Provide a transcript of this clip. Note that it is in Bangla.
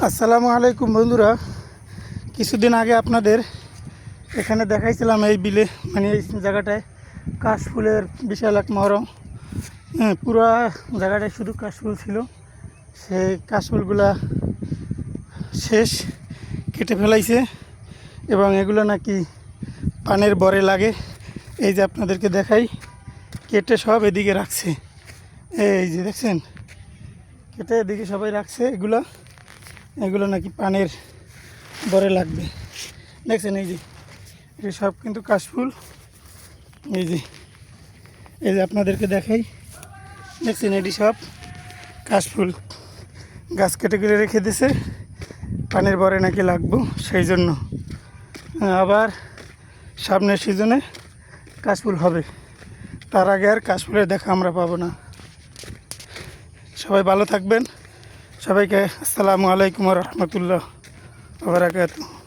আসসালামু আলাইকুম বন্ধুরা, কিছুদিন আগে আপনাদের এখানে দেখাইছিলাম এই বিলে, মানে এই জায়গাটায় কাশফুলের বিশাল এক মহরম। পুরা জায়গাটায় শুধু কাশফুল ছিল। সেই কাশফুলগুলা শেষ, কেটে ফেলাইছে এবং এগুলো নাকি পানের বরে লাগে। এই যে আপনাদেরকে দেখাই, কেটে সব এদিকে রাখছে। এই যে দেখছেন, কেটে এদিকে সবাই রাখছে। এগুলো নাকি পানের বরে লাগবে। দেখছেন এই যে সব কিন্তু কাশফুল। এই যে আপনাদেরকে দেখাই, দেখছেন এটি সব কাশফুল। গাছ কেটে কেটে রেখে দিছে, পানের বরে নাকি লাগবো, সেই জন্য। আবার সামনের সিজনে কাশফুল হবে, তার আগে আর কাশফুলের দেখা আমরা পাবো না। সবাই ভালো থাকবেন। সবাইকে আসসালামু আলাইকুম ওয়া রাহমাতুল্লাহ ওয়া বারাকাতুহু।